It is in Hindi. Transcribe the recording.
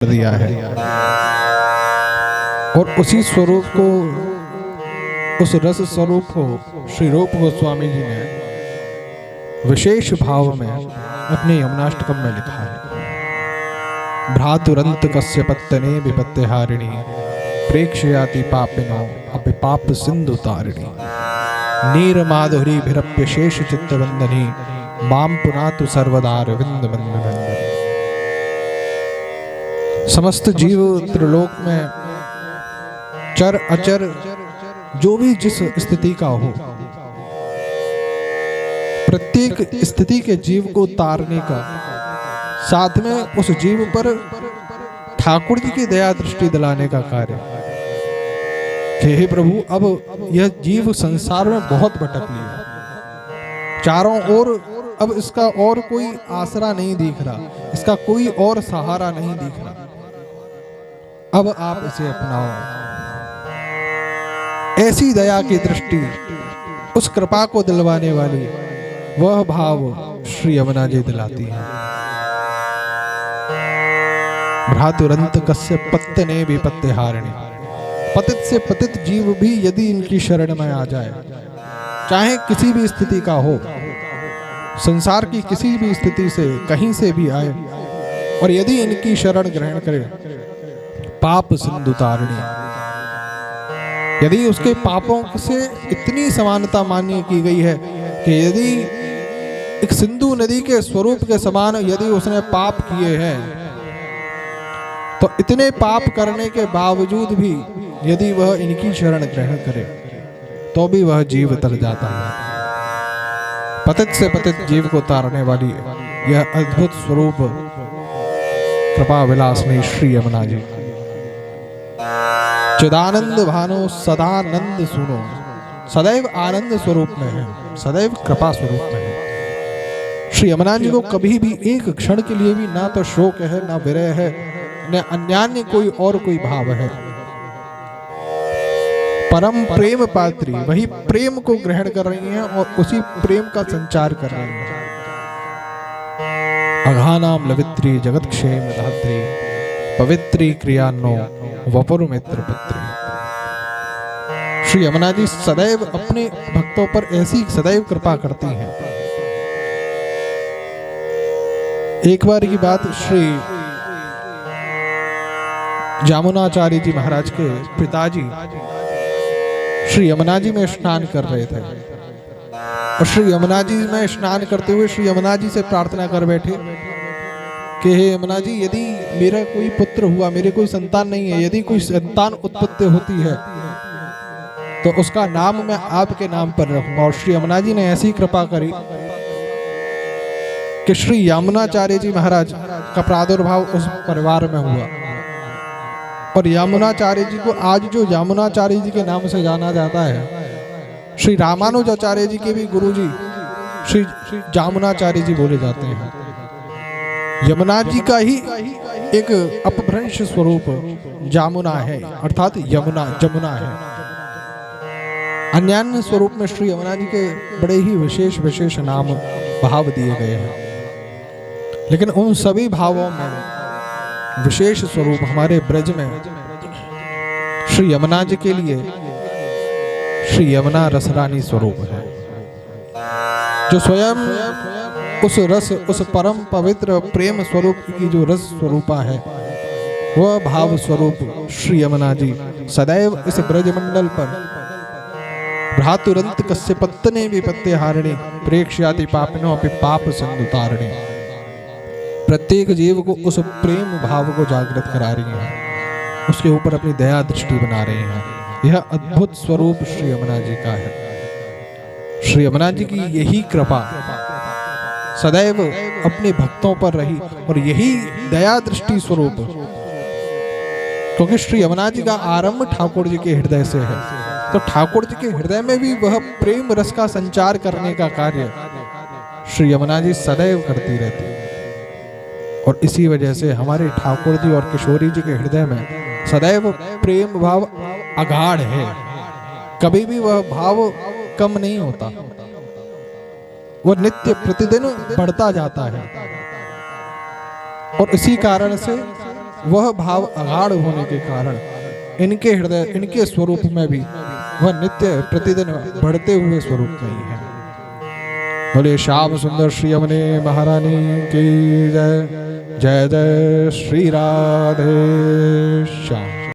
दिया है और उसी स्वरूप को, उस रस स्वरूप को श्री रूप गोस्वामी जी ने विशेष भाव में अपने यमुनाष्टकम में लिखा है। भ्रातुरंत कस्य पत्तने विपत्तिहारिणी प्रेक्षयाति पापिनो अपि पाप सिंधु तारिणी नीर माधुरी भिरप्य शेष चित्तवंदनी माम पुनातु सर्वदार विंद बंद बंद। समस्त जीव त्रिलोक में चर अचर जो भी जिस स्थिति का हो, प्रत्येक स्थिति के जीव को तारने का, साथ में उस जीव पर ठाकुर जी की दया दृष्टि दिलाने का कार्य कि हे प्रभु, अब यह जीव संसार में बहुत भटक लिया, चारों ओर अब इसका और कोई आसरा नहीं दिख रहा, इसका कोई और सहारा नहीं दिख रहा, अब आप इसे अपनाओ। ऐसी दया की दृष्टि, उस कृपा को दिलवाने वाली वह भाव श्री यमुना जी दिलाती है। भ्रातुरंत कस्य पत्तने विपत्तिहारिणी, पतित से पतित जीव भी यदि इनकी शरण में आ जाए, चाहे किसी भी स्थिति का हो, संसार की किसी भी स्थिति से कहीं से भी आए, और यदि इनकी शरण ग्रहण करे, पाप सिंधु तारिणी, यदि उसके पापों से इतनी समानता मान्य की गई है कि यदि एक सिंधु नदी के स्वरूप के समान यदि उसने पाप किए हैं, तो इतने पाप करने के बावजूद भी यदि वह इनकी शरण ग्रहण करे तो भी वह जीव तर जाता है। पतित से पतित जीव को तारने वाली यह अद्भुत स्वरूप कृपा विलासनी श्री यमुना जी। चिदानंद भानो सदानंद सुनो, सदैव आनंद स्वरूप में है, सदैव कृपा स्वरूप में है। श्री यमुना जी को कभी भी एक क्षण के लिए भी ना तो शोक है, ना विरह है, न अन्यान्य कोई और कोई भाव है। परम प्रेम पात्री, वही प्रेम को ग्रहण कर रही हैं और उसी प्रेम का संचार कर रही हैं। अघानाम लवित्री जगत क्षेम धात्री पवित्री क्रियान्नो वपुर मित्र पुत्री। श्री यमुना जी सदैव अपने भक्तों पर ऐसी सदैव कृपा करती हैं। एक बार की बात, श्री जामुनाचार्य जी महाराज के पिताजी श्री यमुना जी में स्नान कर रहे थे और श्री यमुना जी में स्नान करते हुए श्री यमुना जी से प्रार्थना कर बैठे कि हे यमुना जी, यदि मेरा कोई पुत्र हुआ, मेरे कोई संतान नहीं है, यदि कोई संतान उत्पत्ति होती है तो उसका नाम मैं आपके नाम पर रखूंगा। और श्री यमुना जी ने ऐसी कृपा करी कि श्री यमुनाचार्य जी महाराज का प्रादुर्भाव उस परिवार में हुआ और यमुनाचार्य जी को आज जो यमुनाचार्य जी के नाम से जाना जाता है, श्री रामानुजाचार्य जी के भी गुरु जी श्री जामुनाचार्य जी बोले जाते हैं। यमुना जी का ही एक अपभ्रंश स्वरूप जामुना है, अर्थात यमुना जमुना है। अन्यान्य स्वरूप में श्री यमुना जी के बड़े ही विशेष विशेष नाम भाव दिए गए हैं, लेकिन उन सभी भावों में विशेष स्वरूप हमारे ब्रज में श्री यमुना जी के लिए श्री यमुना रसरानी स्वरूप है, जो स्वयं उस रस, उस परम पवित्र प्रेम स्वरूप की जो रस स्वरूपा है, वह भाव स्वरूप श्री यमुना जी सदैव इस ब्रज मंडल पर भ्रातुरंत कस्य पत्तने विपत्तिहारिणी प्रेक्षयाति पापिनो अपि पाप सिंधु तारिणी, प्रत्येक जीव को उस प्रेम भाव को जागृत करा रही हैं, उसके ऊपर अपनी दया दृष्टि बना रहे हैं। यह अद्भुत स्वरूप श्री यमुना जी का है। श्री यमुना जी की यही कृपा सदैव अपने भक्तों पर रही और यही दया दृष्टि स्वरूप, क्योंकि श्री यमुना जी का आरंभ ठाकुर जी के हृदय से है, तो ठाकुर जी के हृदय में भी वह प्रेम रस का संचार करने का कार्य श्री यमुना जी सदैव करती रहती है। और इसी वजह से हमारे ठाकुर जी और किशोरी जी के हृदय में सदैव प्रेम भाव अगाढ़ है, कभी भी वह भाव कम नहीं होता, वह नित्य प्रतिदिन बढ़ता जाता है। और इसी कारण से वह भाव अगाढ़ होने के कारण इनके हृदय, इनके स्वरूप में भी वह नित्य प्रतिदिन बढ़ते हुए स्वरूप में ही है। बोले श्याम सुंदर श्री यमुने महारानी की जय। जय जय श्री राधे श्याम।